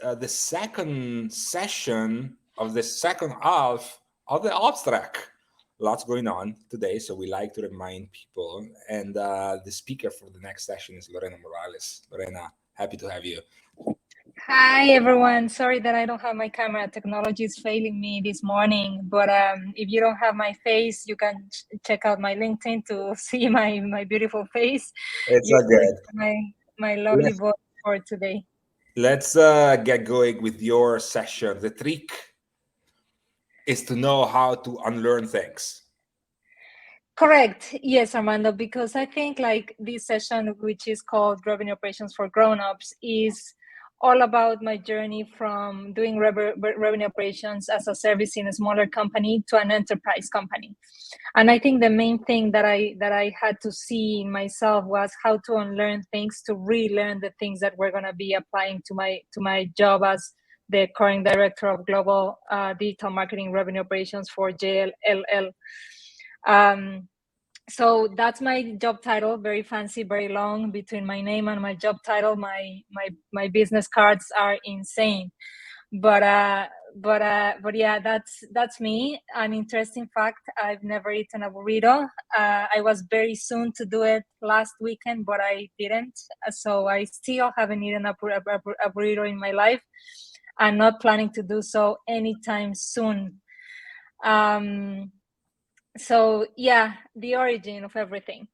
the second session of the second half of the ops track. Lots going on today, so we like to remind people. And the speaker for the next session is Lorena Morales. Lorena, happy to have you. Hi, everyone. Sorry that I don't have my camera. Technology is failing me this morning. But if you don't have my face, you can check out my LinkedIn to see my beautiful face. It's all good. My lovely voice for today. Let's get going with your session. The trick is to know how to unlearn things. Correct. Yes, Armando, because I think like this session, which is called Revenue Operations for Grownups, is all about my journey from doing revenue operations as a service in a smaller company to an enterprise company. And I think the main thing that I had to see in myself was how to unlearn things to relearn the things that we're going to be applying to my job as the current director of global digital marketing revenue operations for JLL. So that's my job title, very fancy, very long. Between my name and my job title, my business cards are insane. But yeah, that's me. An interesting fact: I've never eaten a burrito. I was very soon to do it last weekend, but I didn't. So I still haven't eaten a burrito in my life. I'm not planning to do so anytime soon. So yeah, the origin of everything.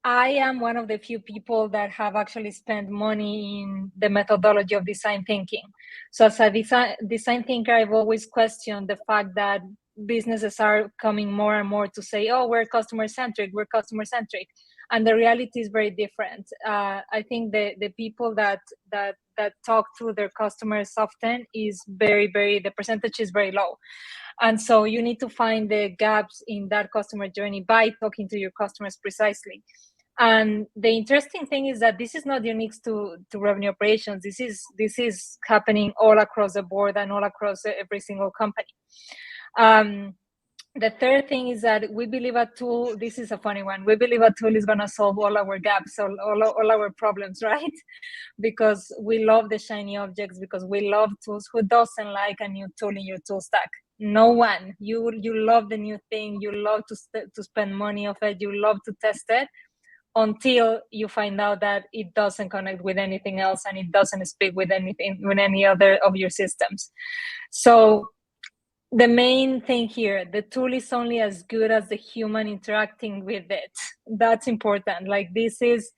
I am one of the few people that have actually spent money in the methodology of design thinking. So as a design thinker, I've always questioned the fact that businesses are coming more and more to say, oh, we're customer-centric. And the reality is very different. I think the people that talk to their customers often is the percentage is very low. And so you need to find the gaps in that customer journey by talking to your customers precisely. And the interesting thing is that this is not unique to revenue operations. This is happening all across the board and all across every single company. The third thing is that we believe a tool, this is a funny one, we believe a tool is going to solve all our gaps, all our problems, right? Because we love the shiny objects, because we love tools. Who doesn't like a new tool in your tool stack? No one. You love the new thing, you love to spend money of it, you love to test it, until you find out that it doesn't connect with anything else and it doesn't speak with any other of your systems. So the main thing here, the tool is only as good as the human interacting with it. That's important. Like this is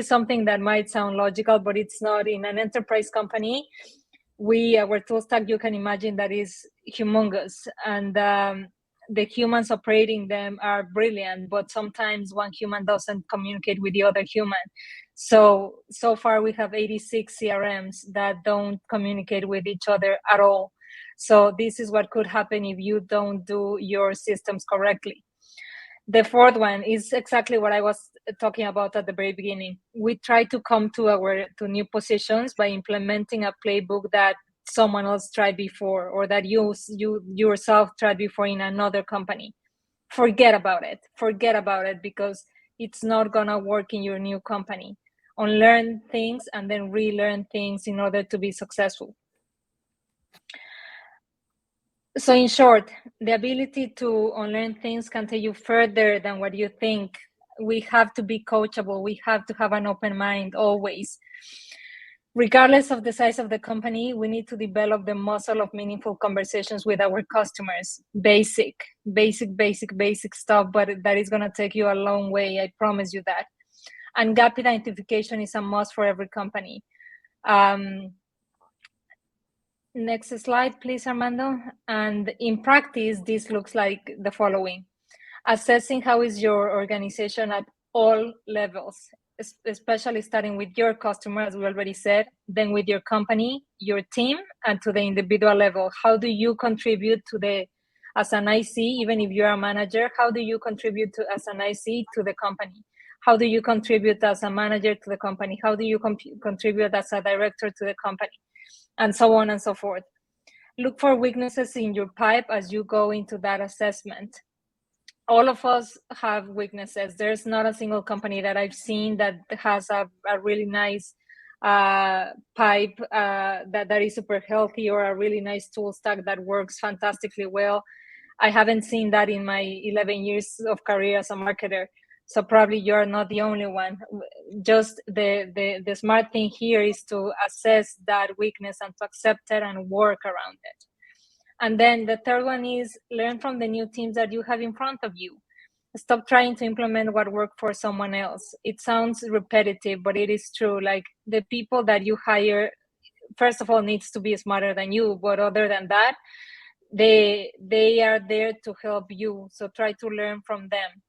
something that might sound logical, but it's not. In an enterprise company, our tool stack, you can imagine, that is humongous, and the humans operating them are brilliant, but sometimes one human doesn't communicate with the other human. So far we have 86 CRMs that don't communicate with each other at all. So this is what could happen if you don't do your systems correctly. The fourth one is exactly what I was talking about at the very beginning. We try to come to new positions by implementing a playbook that someone else tried before, or that you yourself tried before in another company. Forget about it, because it's not gonna work in your new company. Unlearn things and then relearn things in order to be successful. So in short, the ability to unlearn things can take you further than what you think. We have to be coachable. We have to have an open mind always. Regardless of the size of the company, we need to develop the muscle of meaningful conversations with our customers. Basic stuff, but that is going to take you a long way. I promise you that. And gap identification is a must for every company. Next slide, please, Armando. And in practice, this looks like the following. Assessing how is your organization at all levels, especially starting with your customer, as we already said, then with your company, your team, and to the individual level. How do you contribute as an IC, even if you're a manager, how do you contribute as an IC to the company? How do you contribute as a manager to the company? How do you contribute as a director to the company? And so on and so forth. Look for weaknesses in your pipe as you go into that assessment. All of us have weaknesses. There's not a single company that I've seen that has a really nice pipe that is super healthy, or a really nice tool stack that works fantastically well. I haven't seen that in my 11 years of career as a marketer. So probably you're not the only one. Just the smart thing here is to assess that weakness and to accept it and work around it. And then the third one is learn from the new teams that you have in front of you. Stop trying to implement what worked for someone else. It sounds repetitive, but it is true. Like, the people that you hire, first of all, needs to be smarter than you, but other than that, they are there to help you. So try to learn from them.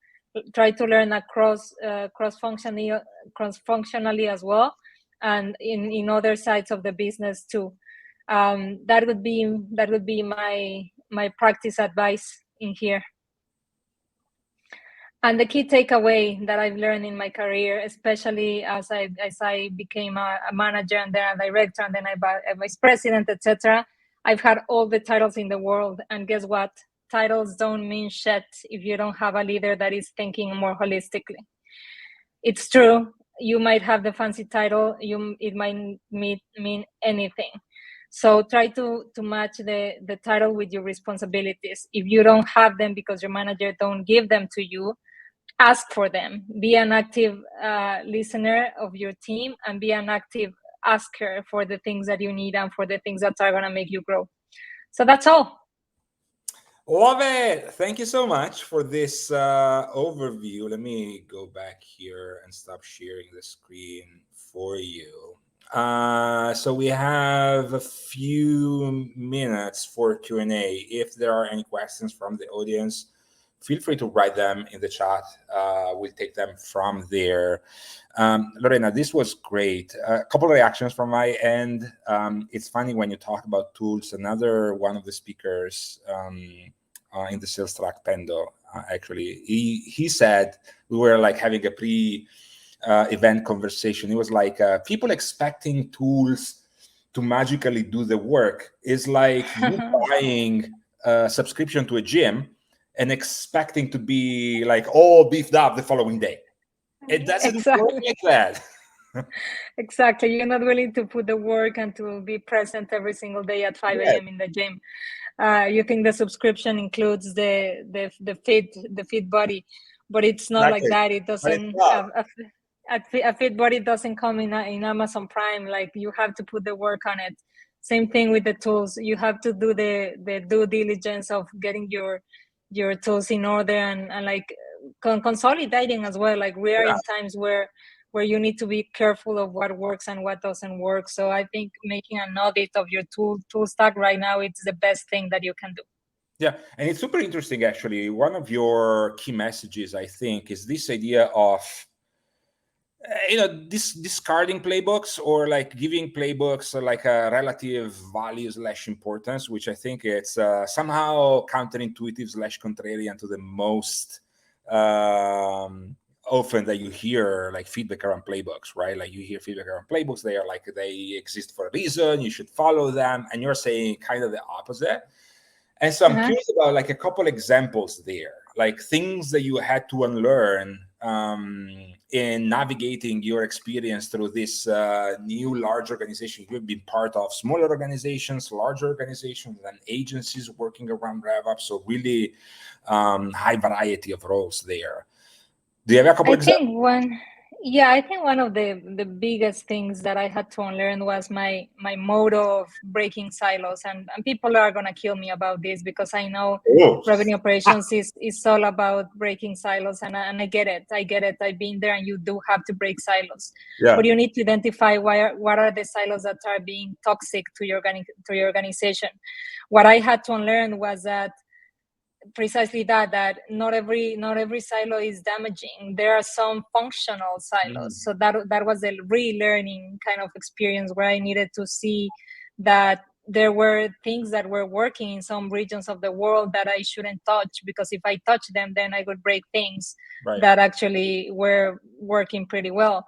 Try to learn across cross-functionally as well, and in other sides of the business too. That would be my practice advice in here. And the key takeaway that I've learned in my career, especially as I became a manager and then a director and then a vice president, etc., I've had all the titles in the world. And guess what? Titles don't mean shit if you don't have a leader that is thinking more holistically. It's true. You might have the fancy title. It might mean anything. So try to match the title with your responsibilities. If you don't have them because your manager don't give them to you, ask for them. Be an active listener of your team, and be an active asker for the things that you need and for the things that are going to make you grow. So that's all. Love it. Thank you so much for this overview. Let me go back here and stop sharing the screen for you. So we have a few minutes for Q&A. If there are any questions from the audience, feel free to write them in the chat. We'll take them from there. Lorena, this was great. A couple of reactions from my end. It's funny when you talk about tools. Another one of the speakers in the sales track, Pendo, actually, he said, we were like having a event conversation. It was like people expecting tools to magically do the work is like you buying a subscription to a gym and expecting to be like all beefed up the following day. It doesn't work like that. Exactly. You're not willing to put the work and to be present every single day at 5 a.m. in the gym. You think the subscription includes the fit body, but it's not like that. It doesn't. A fit body doesn't come in Amazon Prime. Like, you have to put the work on it. Same thing with the tools. You have to do the due diligence of getting your tools in order and like consolidating as well. Like, we are in times where you need to be careful of what works and what doesn't work. So I think making an audit of your tool stack right now, it's the best thing that you can do. Yeah, and it's super interesting, actually. One of your key messages, I think, is this idea of discarding playbooks, or like giving playbooks like a relative value / importance, which I think it's somehow counterintuitive / contrarian to the most often that you hear like feedback around playbooks, right? Like, you hear feedback around playbooks, they are like, they exist for a reason, you should follow them, and you're saying kind of the opposite. And so I'm curious about like a couple examples there, like things that you had to unlearn in navigating your experience through this new large organization. You've been part of smaller organizations, larger organizations, and agencies working around RevOps. So really high variety of roles there. Do you have a couple examples? I think one of the biggest things that I had to unlearn was my motto of breaking silos. And people are going to kill me about this, because I know revenue operations is all about breaking silos. And I get it. I've been there, and you do have to break silos. Yeah. But you need to identify what are the silos that are being toxic to your organization. What I had to unlearn was that precisely that not every silo is damaging. There are some functional silos. So that was a relearning kind of experience, where I needed to see that there were things that were working in some regions of the world that I shouldn't touch, because if I touch them, then I would break things that actually were working pretty well.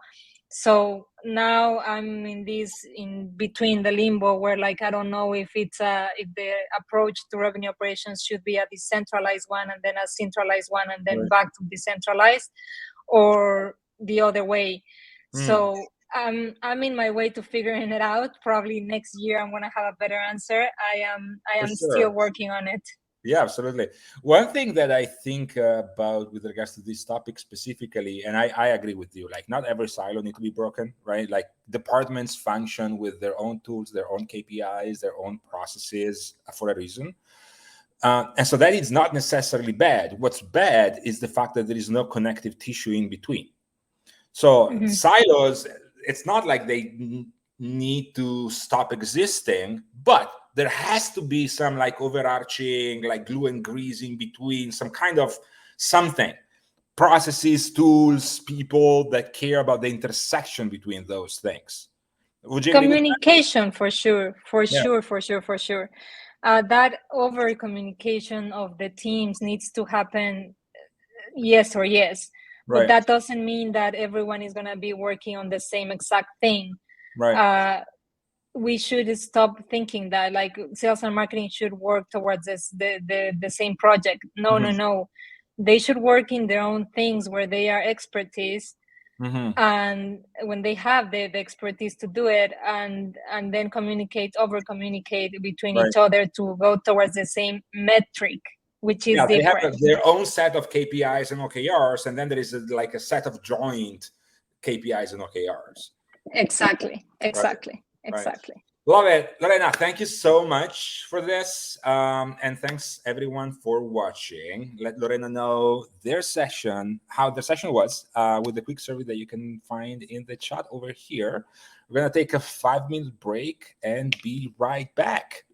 So now I'm in between the limbo, where like, I don't know if if the approach to revenue operations should be a decentralized one and then a centralized one and then back to decentralized, or the other way. So I'm in my way to figuring it out. Probably next year I'm gonna have a better answer. I For am still sure. working on it. Yeah, absolutely. One thing that I think about with regards to this topic specifically, and I agree with you, like not every silo need to be broken, right? Like departments function with their own tools, their own KPIs, their own processes for a reason. And so that is not necessarily bad. What's bad is the fact that there is no connective tissue in between. So silos, it's not like they need to stop existing, but there has to be some like overarching, like glue and grease in between, some kind of something, processes, tools, people that care about the intersection between those things. Would you agree with that? Communication, for sure, for Yeah. sure, for sure, for sure. That over communication of the teams needs to happen, yes or yes. But Right. that doesn't mean that everyone is gonna be working on the same exact thing. Right. We should stop thinking that like sales and marketing should work towards the same project. No, no, no. They should work in their own things where they are expertise, and when they have the expertise to do it, and then over communicate between Right. each other to go towards the same metric, which is Yeah, they have different. their own set of KPIs and OKRs, and then there is like a set of joint KPIs and OKRs. Exactly. Right. Love it. Lorena, thank you so much for this. And thanks everyone for watching. Let Lorena know their session, how the session was, with the quick survey that you can find in the chat over here. We're going to take a 5-minute break and be right back.